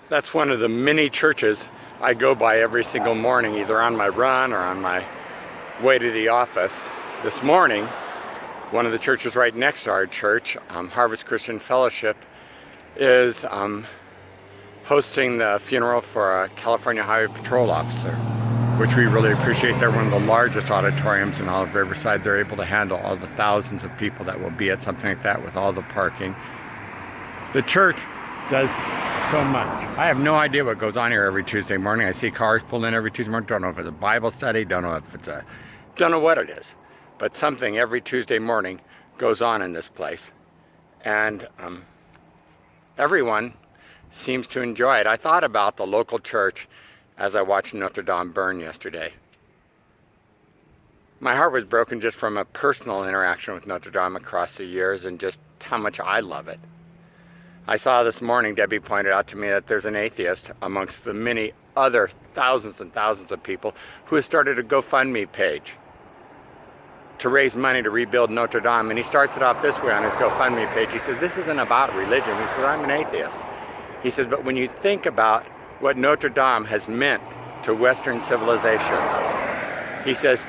That's one of the many churches I go by every single morning, either on my run or on my way to the office. This morning, one of the churches right next to our church, Harvest Christian Fellowship, is hosting the funeral for a California Highway Patrol officer, which we really appreciate. They're one of the largest auditoriums in all of Riverside. They're able to handle all the thousands of people that will be at something like that with all the parking. The church does so much. I have no idea what goes on here every Tuesday morning. I see cars pull in every Tuesday morning. Don't know if it's a Bible study, don't know what it is. But something every Tuesday morning goes on in this place. And everyone seems to enjoy it. I thought about the local church as I watched Notre Dame burn yesterday. My heart was broken just from a personal interaction with Notre Dame across the years and just how much I love it. I saw this morning, Debbie pointed out to me that there's an atheist amongst the many other thousands and thousands of people who has started a GoFundMe page to raise money to rebuild Notre Dame. And he starts it off this way on his GoFundMe page. He says, this isn't about religion. He says, I'm an atheist. He says, but when you think about what Notre Dame has meant to Western civilization, he says,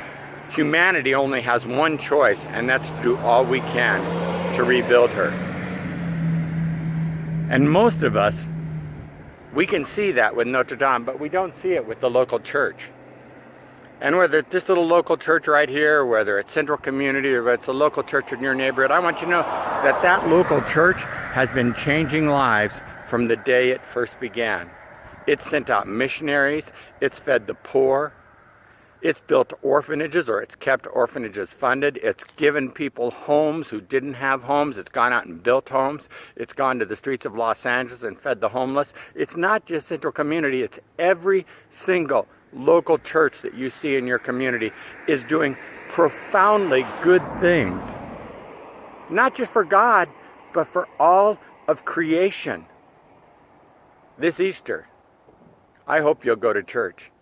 humanity only has one choice, and that's to do all we can to rebuild her. And most of us, we can see that with Notre Dame, but we don't see it with the local church. And whether it's this little local church right here, whether it's Central Community, or whether it's a local church in your neighborhood, I want you to know that that local church has been changing lives from the day it first began. It's sent out missionaries, it's fed the poor, it's built orphanages, or it's kept orphanages funded. It's given people homes who didn't have homes. It's gone out and built homes. It's gone to the streets of Los Angeles and fed the homeless. It's not just Central Community. It's every single local church that you see in your community is doing profoundly good things. Not just for God, but for all of creation. This Easter, I hope you'll go to church.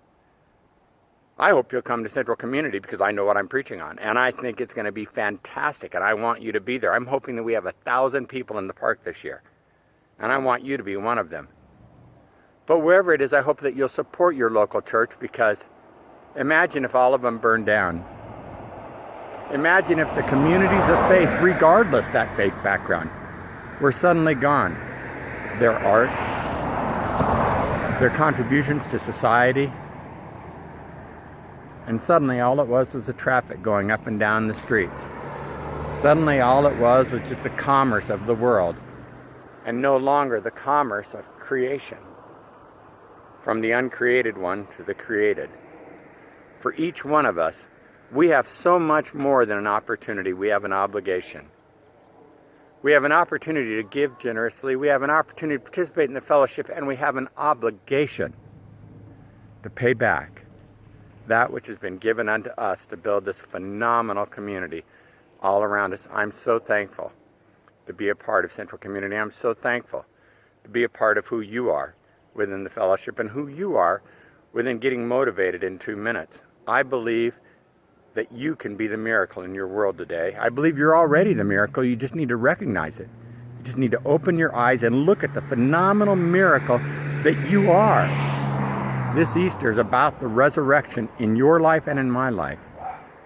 I hope you'll come to Central Community because I know what I'm preaching on. And I think it's going to be fantastic. And I want you to be there. I'm hoping that we have 1,000 people in the park this year. And I want you to be one of them. But wherever it is, I hope that you'll support your local church, because imagine if all of them burned down. Imagine if the communities of faith, regardless that faith background, were suddenly gone. Their art, their contributions to society, and suddenly all it was the traffic going up and down the streets. Suddenly all it was just the commerce of the world, and no longer the commerce of creation. From the uncreated one to the created. For each one of us, we have so much more than an opportunity. We have an obligation. We have an opportunity to give generously. We have an opportunity to participate in the fellowship, and we have an obligation to pay back that which has been given unto us to build this phenomenal community all around us. I'm so thankful to be a part of Central Community. I'm so thankful to be a part of who you are within the fellowship and who you are within getting motivated in 2 minutes. I believe that you can be the miracle in your world today. I believe you're already the miracle. You just need to recognize it. You just need to open your eyes and look at the phenomenal miracle that you are. This Easter is about the resurrection in your life and in my life.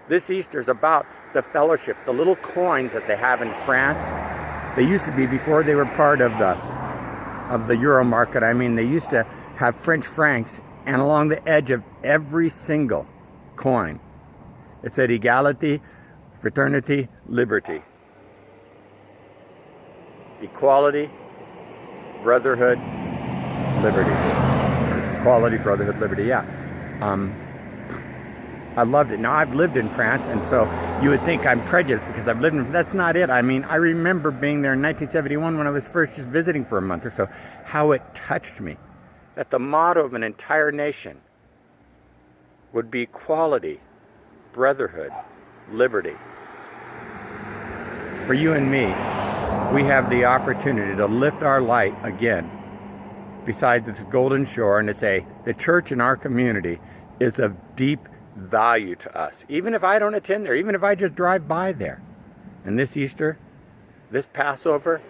This Easter is about the fellowship, the little coins that they have in France. They used to be, before they were part of the Euro market, they used to have French francs, and along the edge of every single coin, it said equality, fraternity, liberty. Equality, brotherhood, liberty. Equality, brotherhood, liberty, yeah. I loved it. Now, I've lived in France, and so you would think I'm prejudiced because I've lived in France. That's not it. I remember being there in 1971 when I was first just visiting for a month or so, how it touched me. That the motto of an entire nation would be equality, brotherhood, liberty. For you and me, we have the opportunity to lift our light again beside this golden shore and to say, the church in our community is of deep value to us. Even if I don't attend there, even if I just drive by there. And this Easter, this Passover,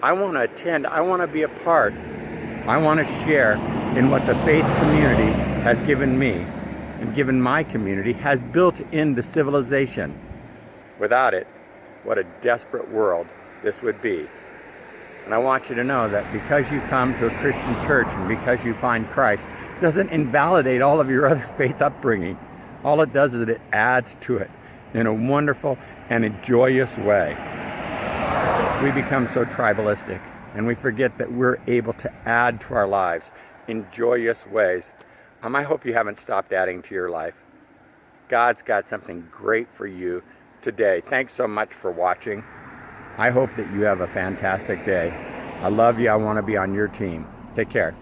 I want to attend, I want to be a part I want to share in what the faith community has given me and given my community, has built into civilization. Without it, what a desperate world this would be. And I want you to know that because you come to a Christian church and because you find Christ, doesn't invalidate all of your other faith upbringing. All it does is it adds to it in a wonderful and a joyous way. We become so tribalistic, and we forget that we're able to add to our lives in joyous ways. I hope you haven't stopped adding to your life. God's got something great for you today. Thanks so much for watching. I hope that you have a fantastic day. I love you. I want to be on your team. Take care.